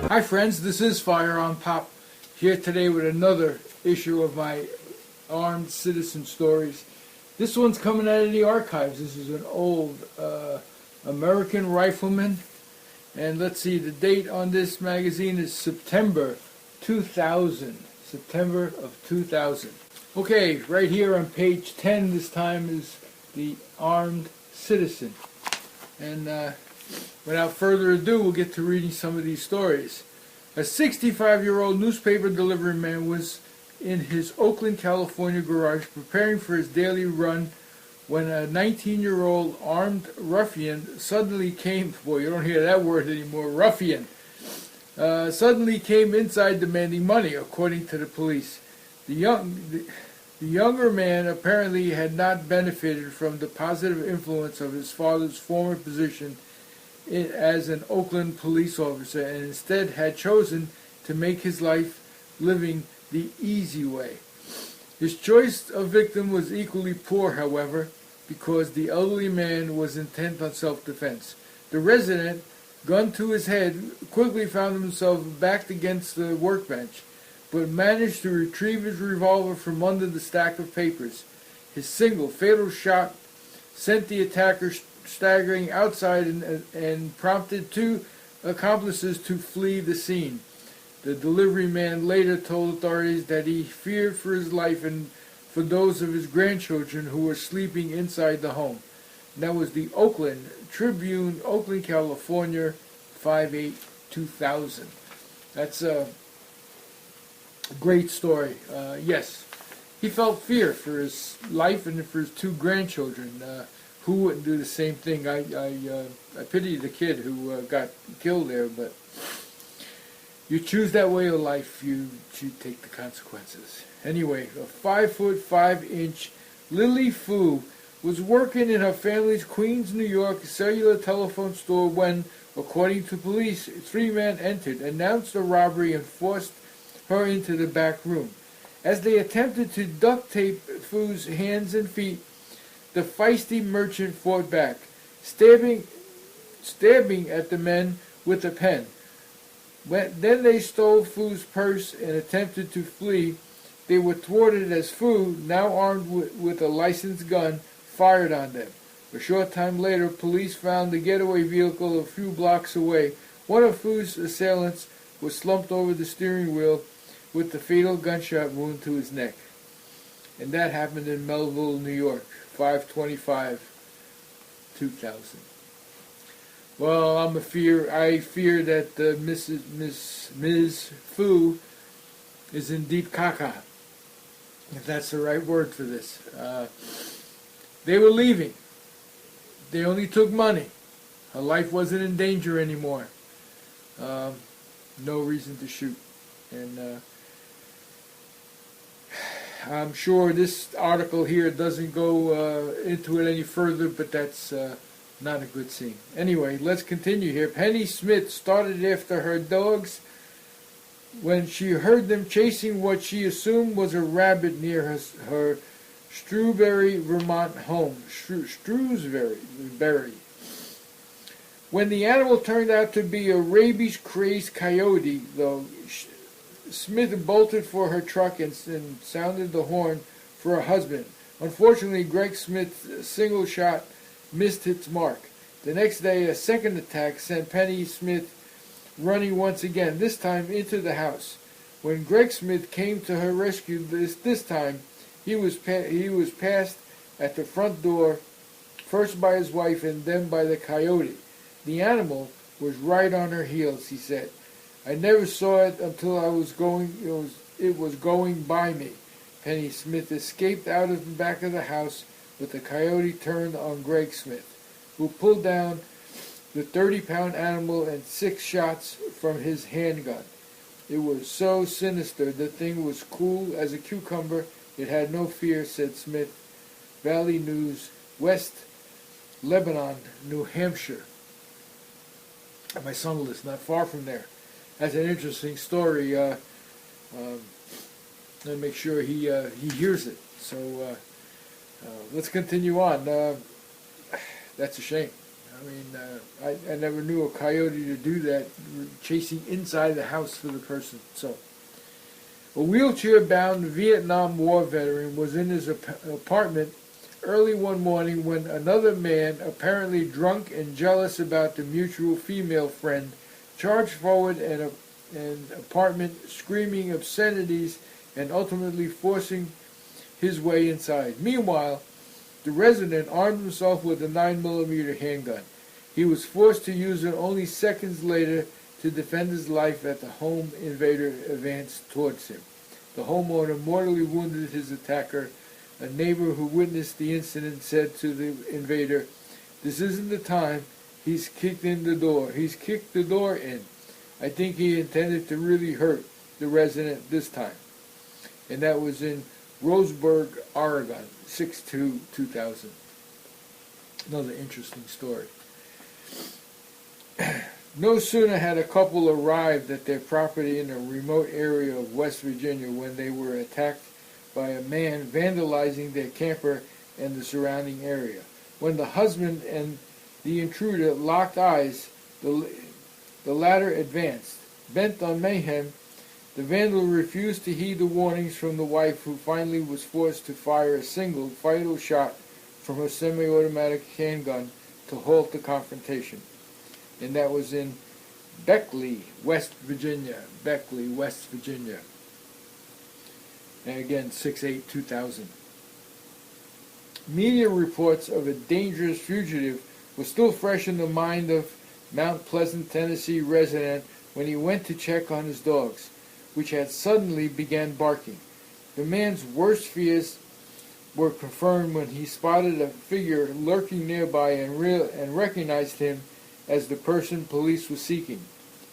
Hi friends, this is FirearmPop here today with another issue of my armed citizen stories. This one's coming out of the archives. This is an old American Rifleman, and let's see, the date on this magazine is September 2000. September of 2000. Okay, right here on page 10 this time is the armed citizen. And without further ado, we'll get to reading some of these stories. A 65-year-old newspaper delivery man was in his Oakland, California garage preparing for his daily run when a 19-year-old armed ruffian suddenly came, boy, you don't hear that word anymore, ruffian, suddenly came inside demanding money, according to the police. The younger man apparently had not benefited from the positive influence of his father's former position as an Oakland police officer, and instead had chosen to make his life living the easy way. His choice of victim was equally poor, however, because the elderly man was intent on self-defense. The resident, gun to his head, quickly found himself backed against the workbench, but managed to retrieve his revolver from under the stack of papers. His single fatal shot sent the attacker staggering outside and prompted two accomplices to flee the scene. The delivery man later told authorities that he feared for his life and for those of his grandchildren who were sleeping inside the home. And that was the Oakland Tribune, Oakland, California, 5/8/2000. That's a great story. Yes, he felt fear for his life and for his two grandchildren. Who wouldn't do the same thing? I pity the kid who got killed there, but you choose that way of life, you take the consequences. Anyway, a 5'5" Lily Fu was working in her family's Queens, New York cellular telephone store when, according to police, three men entered, announced a robbery, and forced her into the back room. As they attempted to duct tape Fu's hands and feet, the feisty merchant fought back, stabbing at the men with a pen. Then they stole Fu's purse and attempted to flee. They were thwarted as Fu, now armed with a licensed gun, fired on them. A short time later, police found the getaway vehicle a few blocks away. One of Fu's assailants was slumped over the steering wheel with the fatal gunshot wound to his neck. And that happened in Melville, New York, 5/25/2000. Well, I fear that Ms. Fu is in deep caca, if that's the right word for this. They were leaving. They only took money. Her life wasn't in danger anymore. No reason to shoot. And I'm sure this article here doesn't go into it any further, but that's not a good scene. Anyway, let's continue here. Penny Smith started after her dogs when she heard them chasing what she assumed was a rabbit near her Shrewsbury, Vermont home. Shrewsbury. When the animal turned out to be a rabies-crazed coyote, though, Smith bolted for her truck and sounded the horn for her husband. Unfortunately, Greg Smith's single shot missed its mark. The next day, a second attack sent Penny Smith running once again, this time into the house. When Greg Smith came to her rescue this time, he was passed at the front door first by his wife and then by the coyote. The animal was right on her heels, he said. I never saw it until it was going by me. Penny Smith escaped out of the back of the house, but the coyote turned on Greg Smith, who pulled down the 30-pound animal and 6 shots from his handgun. It was so sinister, the thing was cool as a cucumber. It had no fear, said Smith. Valley News, West Lebanon, New Hampshire. My son lives not far from there. That's an interesting story. Let me make sure he hears it. So let's continue on. That's a shame. I mean, I never knew a coyote to do that, chasing inside the house for the person. So, a wheelchair-bound Vietnam War veteran was in his apartment early one morning when another man, apparently drunk and jealous about the mutual female friend, charged forward an apartment, screaming obscenities and ultimately forcing his way inside. Meanwhile, the resident armed himself with a 9mm handgun. He was forced to use it only seconds later to defend his life as the home invader advanced towards him. The homeowner mortally wounded his attacker. A neighbor who witnessed the incident said to the invader, "This isn't the time. He's kicked in the door. He's kicked the door in. I think he intended to really hurt the resident this time." And that was in Roseburg, Oregon, 6/2/2000. Another interesting story. No sooner had a couple arrived at their property in a remote area of West Virginia when they were attacked by a man vandalizing their camper and the surrounding area. When the husband and the intruder locked eyes, the latter advanced. Bent on mayhem, the vandal refused to heed the warnings from the wife, who finally was forced to fire a single fatal shot from her semi-automatic handgun to halt the confrontation. And that was in Beckley, West Virginia. Beckley, West Virginia. And again, 6/8/2000. Media reports of a dangerous fugitive were still fresh in the mind of Mount Pleasant, Tennessee resident when he went to check on his dogs, which had suddenly began barking. The man's worst fears were confirmed when he spotted a figure lurking nearby and recognized him as the person police were seeking.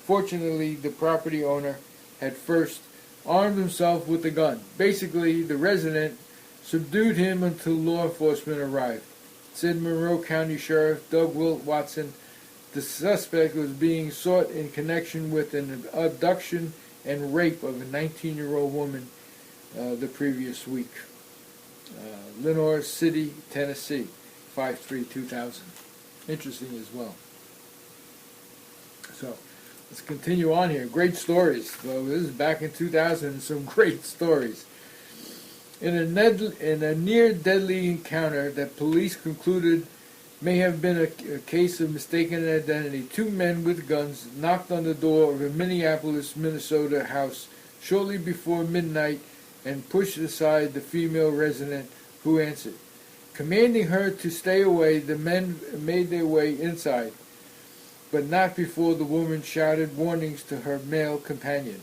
Fortunately, the property owner had first armed himself with a gun. Basically, the resident subdued him until law enforcement arrived. Said Monroe County Sheriff Doug Watson, the suspect was being sought in connection with an abduction and rape of a 19-year-old woman the previous week. Lenoir City, Tennessee, 5/3/2000. Interesting as well. So, let's continue on here. Great stories. So this is back in 2000, some great stories. In a near-deadly encounter that police concluded may have been a case of mistaken identity, 2 men with guns knocked on the door of a Minneapolis, Minnesota house shortly before midnight and pushed aside the female resident who answered. Commanding her to stay away, the men made their way inside, but not before the woman shouted warnings to her male companion.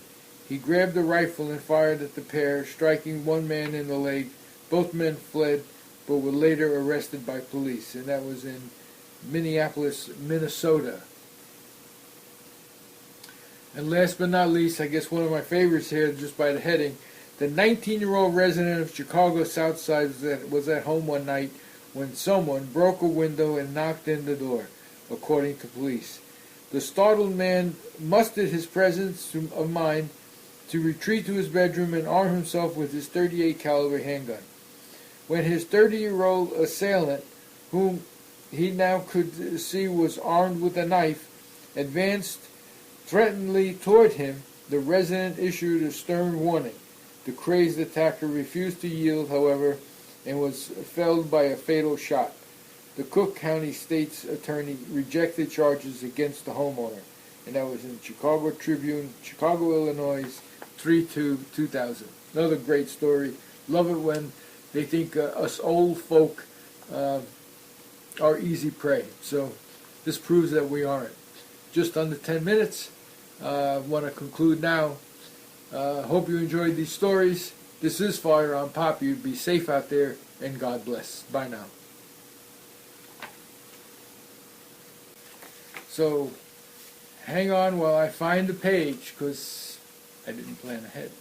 He grabbed a rifle and fired at the pair, striking one man in the leg. Both men fled, but were later arrested by police, and that was in Minneapolis, Minnesota. And last but not least, I guess one of my favorites here, just by the heading, the 19-year-old resident of Chicago South Side was at home one night when someone broke a window and knocked in the door, according to police. The startled man mustered his presence of mind to retreat to his bedroom and arm himself with his .38 caliber handgun. When his 30-year-old assailant, whom he now could see was armed with a knife, advanced threateningly toward him, the resident issued a stern warning. The crazed attacker refused to yield, however, and was felled by a fatal shot. The Cook County State's attorney rejected charges against the homeowner, and that was in Chicago Tribune, Chicago, Illinois, 3/2/2000. Another great story. Love it when they think us old folk are are easy prey. So this proves that we aren't. Just under 10 minutes. I want to conclude now. Hope you enjoyed these stories. This is FirearmPop. You be safe out there, and God bless. Bye now. So hang on while I find the page, because I didn't plan ahead.